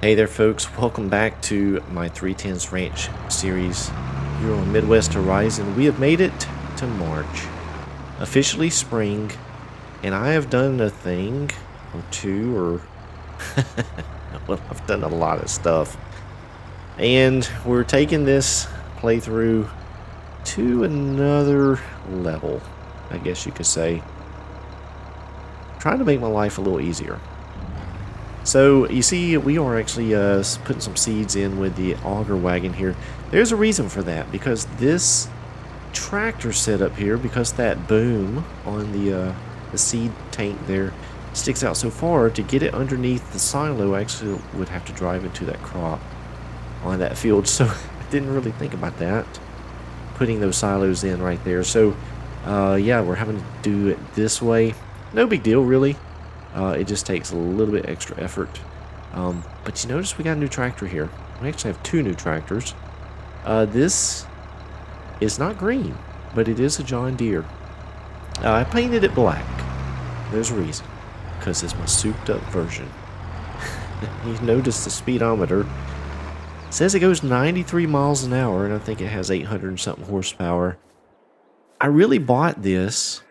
Hey there folks, welcome back to my 10's Ranch series here on Midwest Horizon. We have made it to March, officially spring, and I have done a thing or two, or well, I've done a lot of stuff. And we're taking this playthrough to another level, I guess you could say. Trying to make my life a little easier. So, you see, we are actually putting some seeds in with the auger wagon here. There's a reason for that, because this tractor setup here, because that boom on the seed tank there sticks out so far, to get it underneath the silo, I actually would have to drive into that crop on that field. So, I didn't really think about that, putting those silos in right there. So, yeah, we're having to do it this way. No big deal, really. It just takes a little bit extra effort. But you notice we got a new tractor here. We actually have two new tractors. This is not green, but it is a John Deere. I painted it black. There's a reason. Because it's my souped up version. You notice the speedometer. It says it goes 93 miles an hour, and I think it has 800 and something horsepower. I really bought this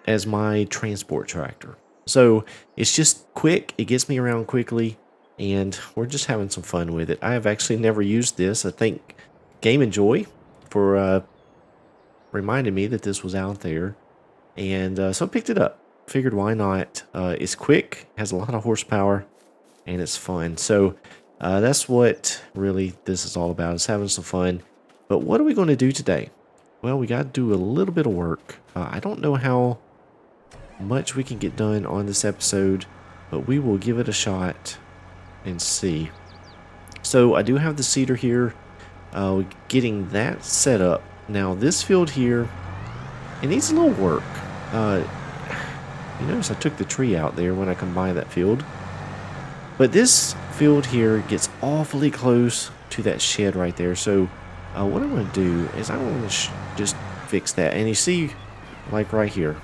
as my transport tractor. So it's just quick, it gets me around quickly, and we're just having some fun with it. I have actually never used this. I thank Game & Joy for reminding me that this was out there, and so I picked it up. Figured why not. It's quick, has a lot of horsepower, and it's fun. So that's what really this is all about, is having some fun. But what are we going to do today? Well, we got to do a little bit of work. I don't know how much we can get done on this episode, but we will give it a shot and see. So I do have the seeder here, getting that set up. Now this field here, it needs a little work. You notice I took the tree out there when I combined that field, but this field here gets awfully close to that shed right there. So what I'm going to do is I'm going to just fix that. And you see, like right here,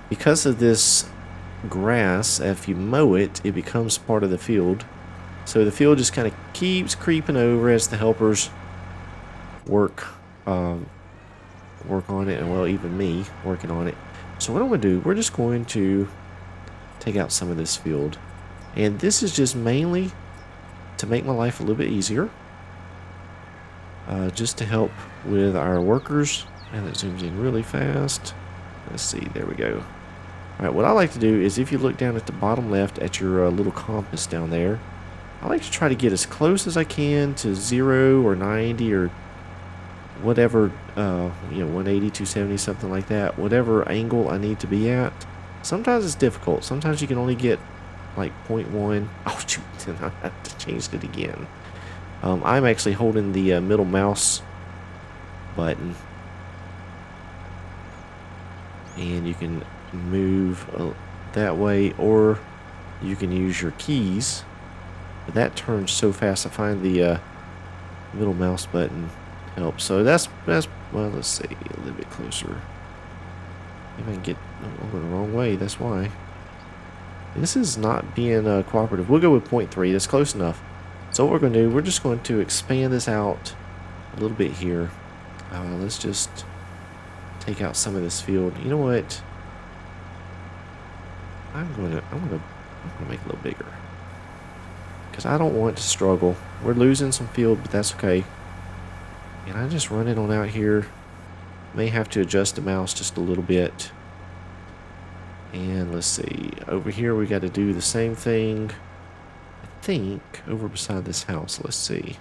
because of this grass, if you mow it, it becomes part of the field. So the field just kind of keeps creeping over as the helpers work on it, and well, even me working on it. So what I'm going to do, we're just going to take out some of this field. And this is just mainly to make my life a little bit easier. Just to help with our workers. And it zooms in really fast. Let's see, there we go. Alright, what I like to do is, if you look down at the bottom left at your little compass down there, I like to try to get as close as I can to 0 or 90 or whatever, 180, 270, something like that. Whatever angle I need to be at. Sometimes it's difficult. Sometimes you can only get like 0.1. Oh, shoot, I have to change it again. I'm actually holding the middle mouse button. And you can move that way, or you can use your keys, but that turns so fast. I find the middle mouse button helps. So that's well, let's see, a little bit closer. If I can get, I'm going the wrong way, that's why. This is not being cooperative. We'll go with 0.3. That's close enough. So what we're going to do, we're just going to expand this out a little bit here. Let's just take out some of this field. You know what? I'm gonna make it a little bigger, because I don't want to struggle. We're losing some field, but that's okay. And I just run it on out here. May have to adjust the mouse just a little bit. And let's see, over here we got to do the same thing. I think over beside this house. Let's see.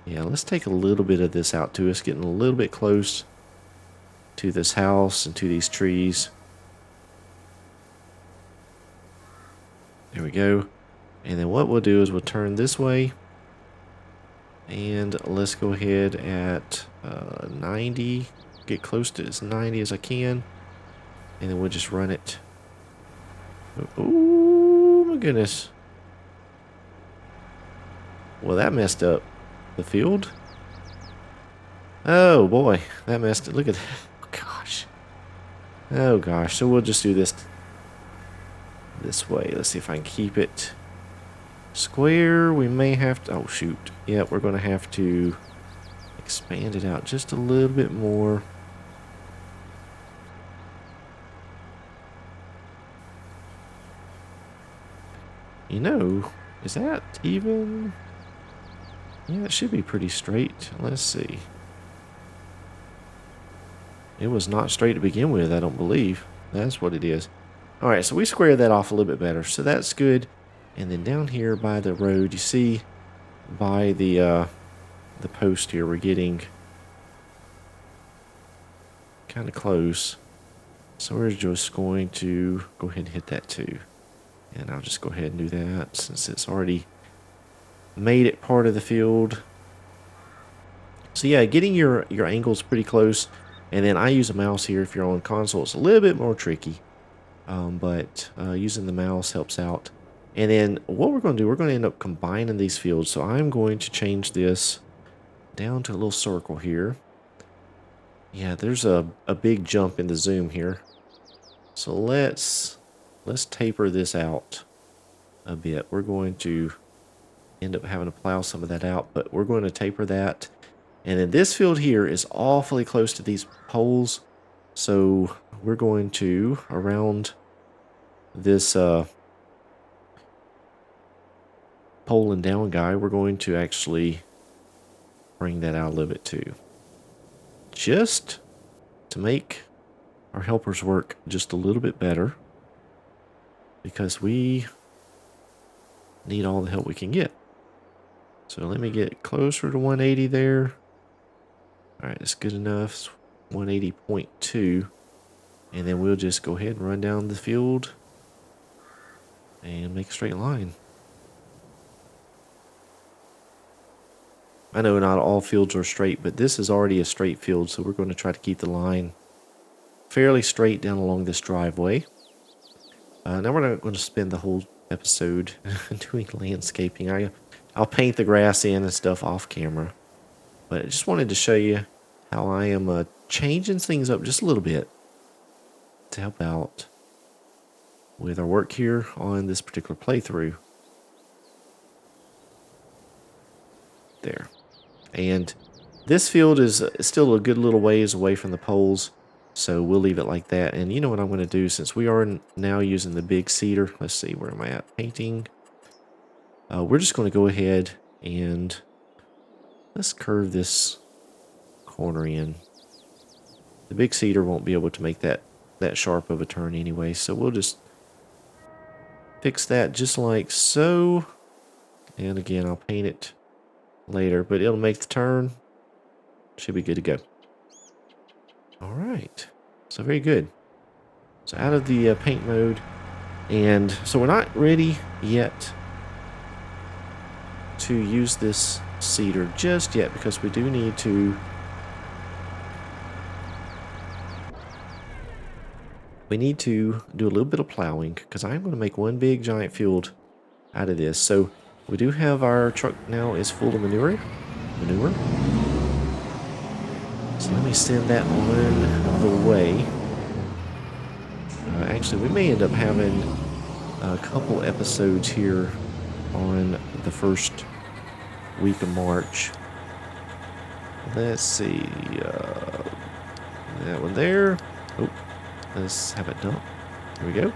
Yeah, let's take a little bit of this out to us, getting a little bit close to this house and to these trees. There we go. And then what we'll do is we'll turn this way. And let's go ahead at 90. Get close to as 90 as I can. And then we'll just run it. Oh my goodness. Well, that messed up the field. Oh boy, that messed it. Look at that. Gosh. Oh gosh. So we'll just do this this way. Let's see if I can keep it square. We may have to, oh shoot. Yeah, we're going to have to expand it out just a little bit more. You know, is that even? Yeah, it should be pretty straight. Let's see. It was not straight to begin with, I don't believe. That's what it is. Alright, so we squared that off a little bit better, so that's good. And then down here by the road, you see by the post here, we're getting kind of close. So we're just going to go ahead and hit that too. And I'll just go ahead and do that since it's already made it part of the field. So yeah, getting your angles pretty close. And then I use a mouse here. If you're on console, it's a little bit more tricky. But using the mouse helps out. And then what we're going to do, we're going to end up combining these fields. So I'm going to change this down to a little circle here. Yeah, there's a big jump in the zoom here. So let's taper this out a bit. We're going to end up having to plow some of that out, but we're going to taper that. And then this field here is awfully close to these poles. So we're going to, around this pole and down guy, we're going to actually bring that out a little bit too. Just to make our helpers work just a little bit better. Because we need all the help we can get. So let me get closer to 180 there. Alright, that's good enough. 180.2. And then we'll just go ahead and run down the field and make a straight line. I know not all fields are straight, but this is already a straight field, so we're going to try to keep the line fairly straight down along this driveway. Now we're not going to spend the whole episode doing landscaping. I'll paint the grass in and stuff off camera. But I just wanted to show you how I am changing things up just a little bit to help out with our work here on this particular playthrough. There. And this field is still a good little ways away from the poles, so we'll leave it like that. And you know what I'm going to do, since we are now using the big cedar. Let's see, where am I at? Painting. We're just going to go ahead and let's curve this corner in. The big cedar won't be able to make that sharp of a turn anyway, so we'll just fix that just like so. And again, I'll paint it later, but it'll make the turn. Should be good to go. All right, so very good. So out of the paint mode, and so we're not ready yet to use this cedar just yet, because we do need to do a little bit of plowing, because I'm going to make one big giant field out of this. So we do have our truck now is full of manure. So let me send that on the way. Actually, we may end up having a couple episodes here on the first week of March. Let's see. That one there. Oh, let's have it dump. There we go.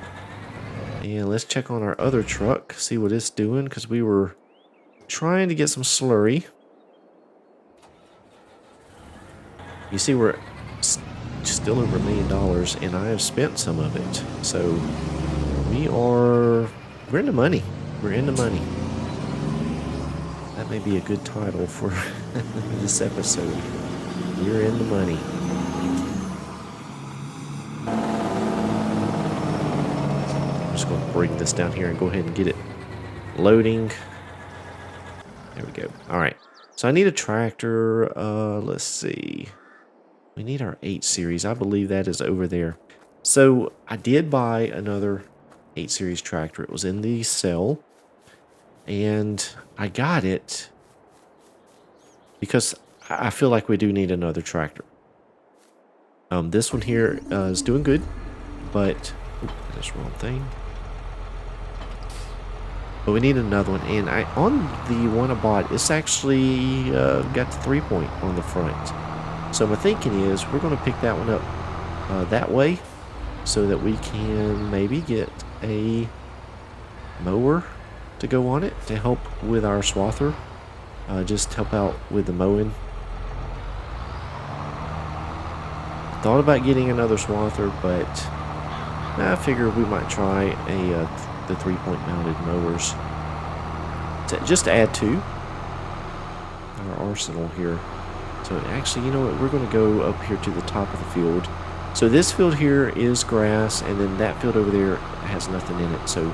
And let's check on our other truck, see what it's doing, because we were trying to get some slurry. You see, we're still over $1 million, and I have spent some of it. So we're in the money. We're in the money. That may be a good title for this episode. We're in the money. I'm just going to bring this down here and go ahead and get it loading. There we go. All right. So I need a tractor. Let's see. We need our 8 series. I believe that is over there. So I did buy another 8 series tractor. It was in the sale. And I got it because I feel like we do need another tractor. This one here is doing good, but that's the wrong thing. But we need another one. And on the one I bought, it's actually got the 3-point on the front. So my thinking is we're going to pick that one up that way so that we can maybe get a mower to go on it to help with our swather. Just help out with the mowing. Thought about getting another swather, but I figured we might try the 3-point mounted mowers just to add to our arsenal here. So actually, you know what? We're going to go up here to the top of the field. So this field here is grass, and then that field over there has nothing in it. So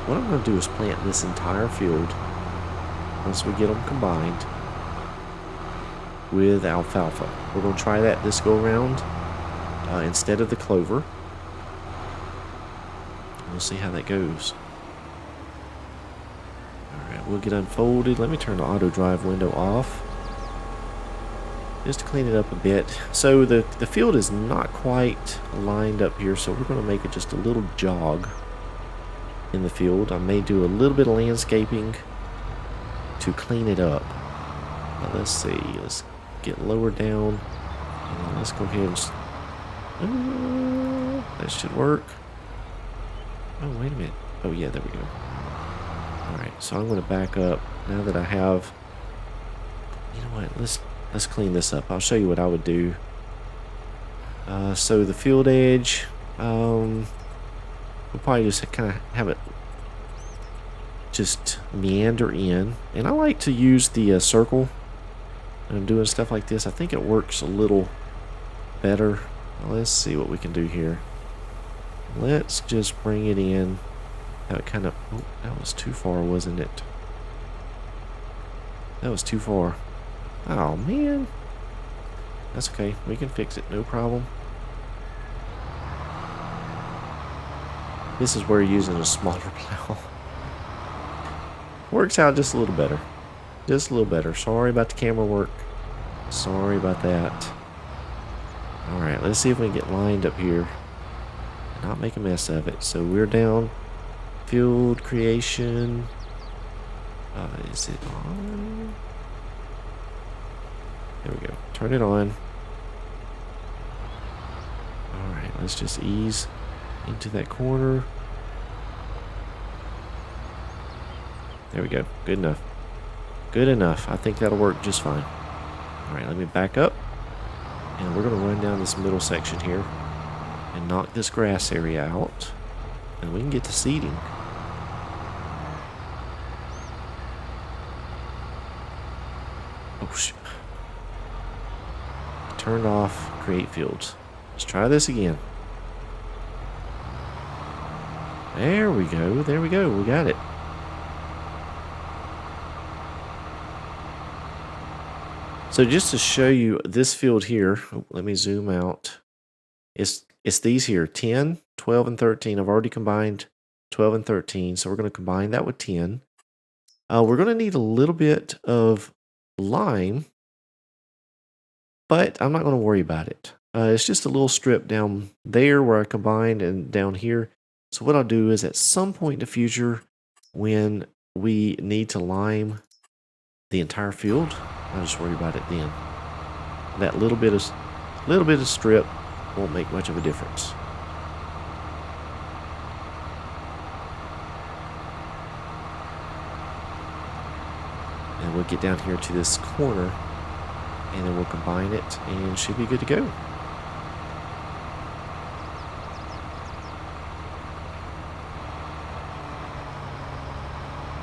what I'm going to do is plant this entire field once we get them combined with alfalfa. We're going to try that this go around instead of the clover. We'll see how that goes. Alright, we'll get unfolded. Let me turn the auto drive window off just to clean it up a bit. So the field is not quite lined up here, so we're going to make it just a little jog in the field. I may do a little bit of landscaping to clean it up. Now let's see. Let's get lower down. And let's go ahead and... that should work. Oh, wait a minute. Oh, yeah, there we go. Alright, so I'm going to back up now that I have... You know what? Let's clean this up. I'll show you what I would do. So the field edge, we'll probably just kind of have it just meander in. And I like to use the circle when I'm doing stuff like this. I think it works a little better. Let's see what we can do here. Let's just bring it in. That kind of... Oh, that was too far, wasn't it? That was too far. Oh, man. That's okay. We can fix it. No problem. This is where you're using a smaller plow. Works out just a little better. Just a little better. Sorry about the camera work. Sorry about that. Alright, let's see if we can get lined up here. Not make a mess of it. So we're down. Field creation. Is it on? There we go. Turn it on. Alright, let's just ease into that corner. There we go. Good enough. Good enough. I think that'll work just fine. Alright, let me back up. And we're going to run down this middle section here and knock this grass area out. And we can get to seeding. Oh, shit. Turned off create fields. Let's try this again. There we go. There we go. We got it. So just to show you this field here, let me zoom out. It's these here, 10, 12, and 13. I've already combined 12 and 13, so we're going to combine that with 10. We're going to need a little bit of lime, but I'm not going to worry about it. It's just a little strip down there where I combined and down here. So what I'll do is at some point in the future, when we need to lime the entire field, I'll just worry about it then. That little bit of strip won't make much of a difference. And we'll get down here to this corner, and then we'll combine it, and should be good to go.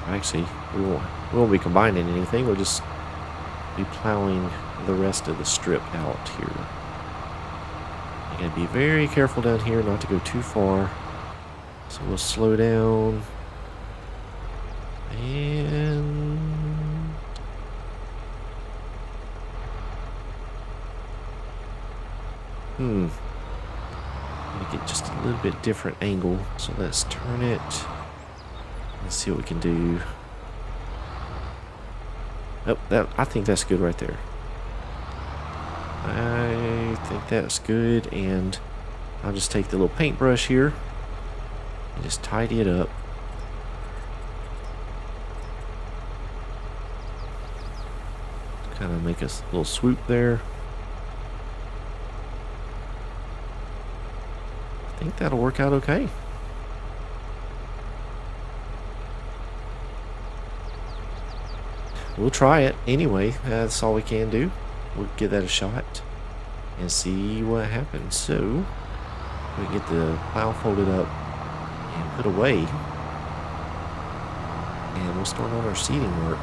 Actually, we won't be combining anything. We'll just be plowing the rest of the strip out here. You gotta be very careful down here not to go too far. So we'll slow down. And... let me get just a little bit different angle. So let's turn it. Let's see what we can do. Oh, I think that's good right there. I think that's good, and I'll just take the little paintbrush here and just tidy it up. Kind of make a little swoop there. I think that'll work out okay. We'll try it anyway. That's all we can do. We'll give that a shot and see what happens. So we get the plow folded up and put away, and we'll start on our seeding work.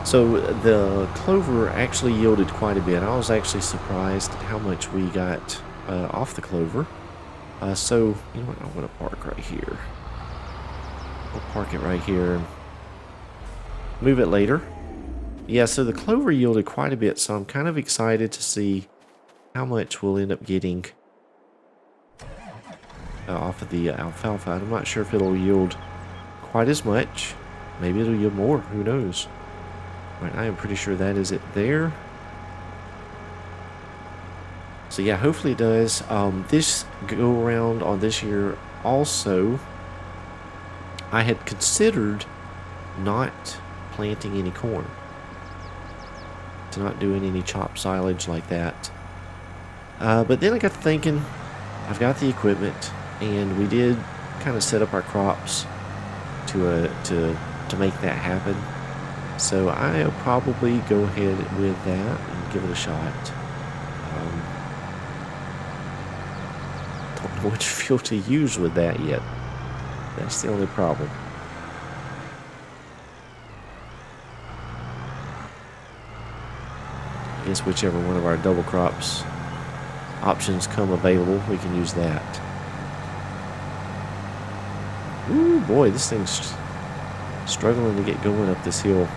So the clover actually yielded quite a bit. I was actually surprised at how much we got off the clover. So you know what? I'm going to park right here. We'll park it right here and move it later. Yeah, so the clover yielded quite a bit, so I'm kind of excited to see how much we'll end up getting off of the alfalfa. I'm not sure if it'll yield quite as much. Maybe it'll yield more. Who knows? Right, I am pretty sure that is it there. So yeah, hopefully it does. This go around on this year also, I had considered not planting any corn, to not doing any chopped silage like that. But then I got to thinking, I've got the equipment, and we did kind of set up our crops to make that happen. So I'll probably go ahead with that and give it a shot. Don't know which fuel to use with that yet. That's the only problem. I guess whichever one of our double crops options come available, we can use that. Ooh, boy, this thing's struggling to get going up this hill.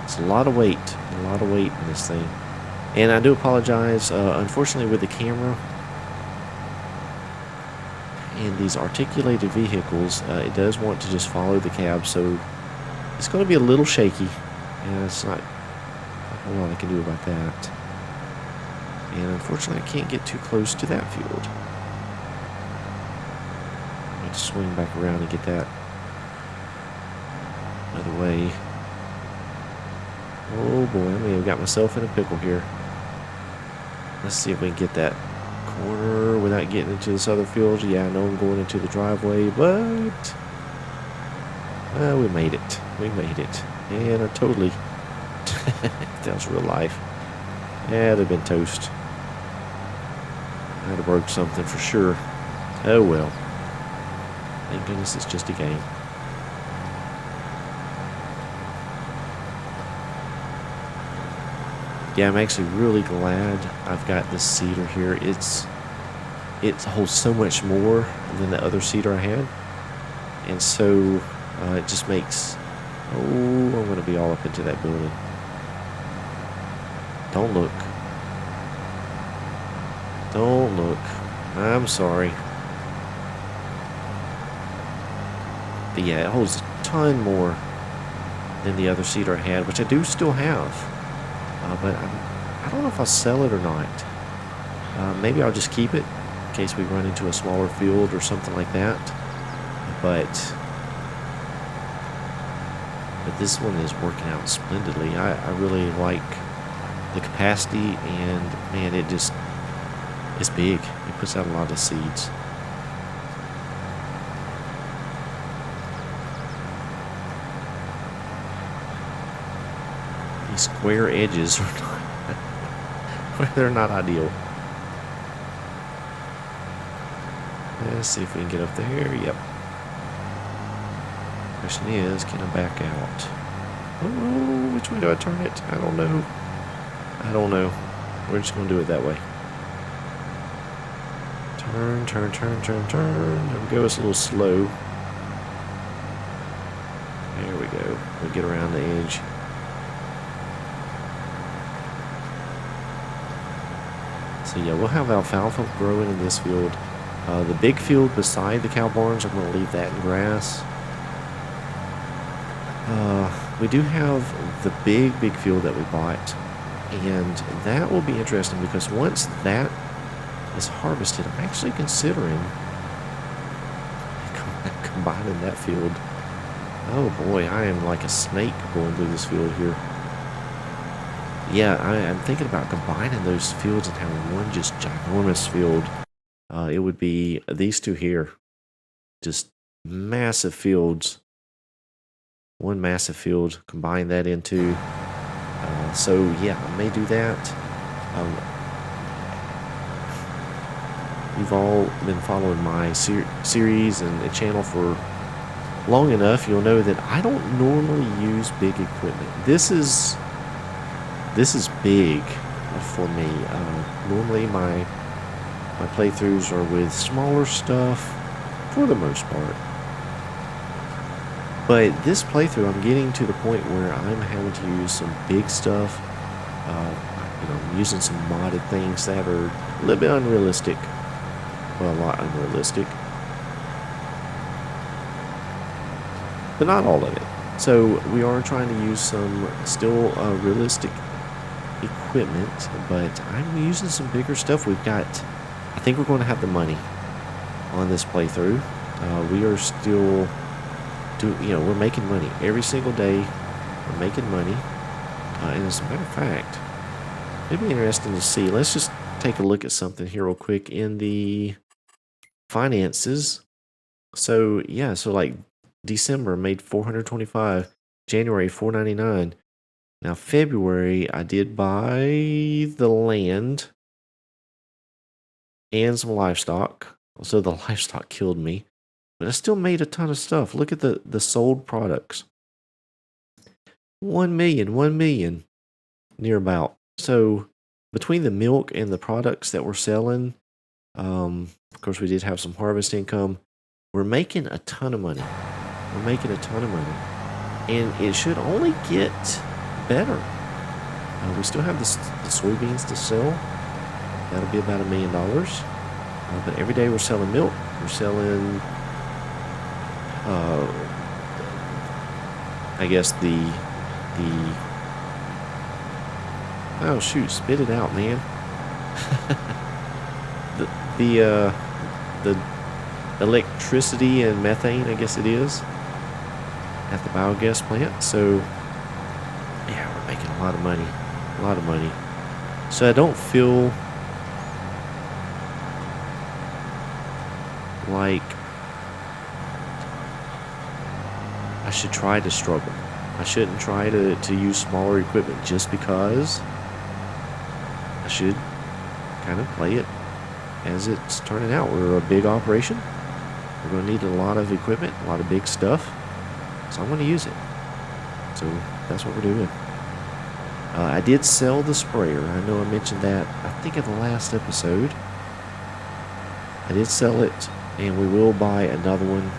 It's a lot of weight in this thing. And I do apologize, unfortunately with the camera and these articulated vehicles, it does want to just follow the cab, so it's going to be a little shaky, and it's not a whole lot I can do about that. And unfortunately I can't get too close to that field. I have to swing back around and get that other way. Oh boy, I may have got myself in a pickle here. Let's see if we can get that corner without getting into this other field. Yeah, I know I'm going into the driveway, but we made it. We made it. And I totally... that was real life. Yeah, they've been toast. I'd have broke something for sure. Oh well. Thank goodness it's just a game. Yeah, I'm actually really glad I've got this seeder here. It holds so much more than the other seeder I had, and so it just makes. Oh, I'm going to be all up into that building. Don't look. Don't look. I'm sorry. But yeah, it holds a ton more than the other seeder I had, which I do still have. But I don't know if I'll sell it or not. Maybe I'll just keep it in case we run into a smaller field or something like that. But this one is working out splendidly. I really like the capacity, and man, it's big. It puts out a lot of seeds. These square edges are not, they're not ideal. Let's see if we can get up there. Yep. Question is, can I back out? Oh, which way do I turn it? I don't know. I don't know. We're just going to do it that way. Turn, turn, turn, turn, turn. There we go. It's a little slow. There we go. We'll get around the edge. So yeah, we'll have alfalfa growing in this field. The big field beside the cow barns, I'm going to leave that in grass. We do have the big field that we bought, and that will be interesting because once that is harvested, I'm actually considering combining that field. Oh boy, I am like a snake going through this field here. Yeah, I'm thinking about combining those fields and having one just ginormous field. It would be these two here. Just massive fields. One massive field, combine that into. So yeah, I may do that. You've all been following my series and the channel for long enough. You'll know that I don't normally use big equipment. This is big for me. Normally my playthroughs are with smaller stuff for the most part. But this playthrough, I'm getting to the point where I'm having to use some big stuff. I'm using some modded things that are a little bit unrealistic. Well, a lot unrealistic. But not all of it. So we are trying to use some still realistic equipment, but I'm using some bigger stuff. I think we're going to have the money on this playthrough. We are still we're making money every single day. We're making money, and as a matter of fact, it'd be interesting to see. Let's just take a look at something here real quick in the finances. So yeah, so like December made 425, January 499. Now February I did buy the land and some livestock. So the livestock killed me. But I still made a ton of stuff. Look at the sold products. 1 million, near about. So between the milk and the products that we're selling, of course we did have some harvest income. We're making a ton of money. And it should only get better. We still have the soybeans to sell. That'll be about $1 million. But every day we're selling milk. We're selling... I guess oh shoot, spit it out, man. the electricity and methane, I guess it is, at the biogas plant. So yeah, we're making a lot of money. So I don't feel like I should try to struggle. I shouldn't try to use smaller equipment just because. I should kind of play it as it's turning out. We're a big operation. We're going to need a lot of equipment, a lot of big stuff. So I'm going to use it. So that's what we're doing. I did sell the sprayer. I know I mentioned that, I think, in the last episode. I did sell it, and we will buy another one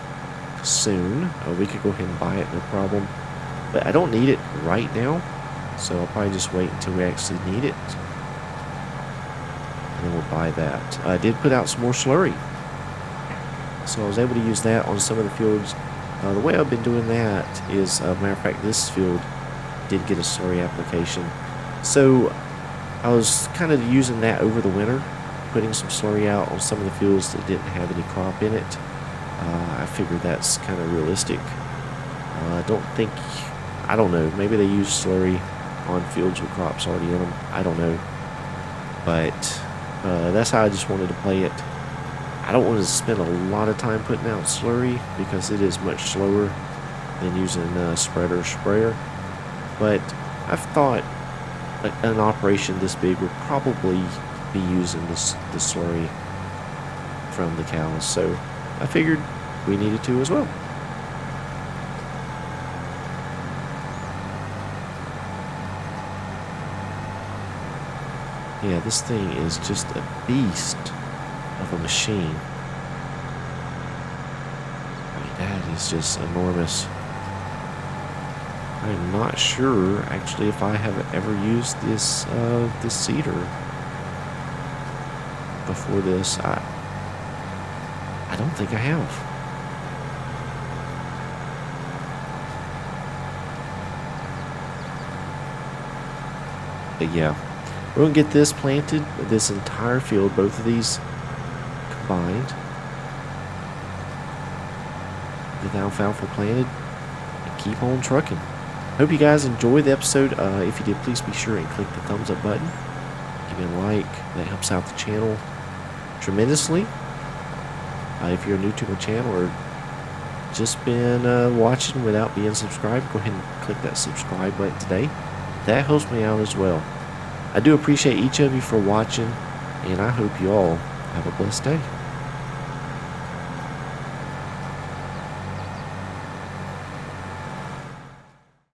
soon. We could go ahead and buy it, no problem. But I don't need it right now, so I'll probably just wait until we actually need it, and then we'll buy that. I did put out some more slurry, so I was able to use that on some of the fields. The way I've been doing that is, matter of fact, this field did get a slurry application, so I was kind of using that over the winter, putting some slurry out on some of the fields that didn't have any crop in it. I figured that's kind of realistic. I don't know, maybe they use slurry on fields with crops already in them. I don't know. But that's how I just wanted to play it. I don't want to spend a lot of time putting out slurry because it is much slower than using a spreader or sprayer. But I've thought an operation this big would probably be using the slurry from the cows. So I figured we needed to as well. Yeah, this thing is just a beast of a machine. I mean, that is just enormous. I'm not sure, actually, if I have ever used this this seeder before this. I don't think I have. But yeah, we're going to get this planted, this entire field, both of these bind. Get the alfalfa planted and keep on trucking. Hope you guys enjoyed the episode. If you did, please be sure and click the thumbs up button. Give me a like. That helps out the channel tremendously. If you're new to my channel or just been watching without being subscribed, go ahead and click that subscribe button today. That helps me out as well. I do appreciate each of you for watching, and I hope you all have a blessed day.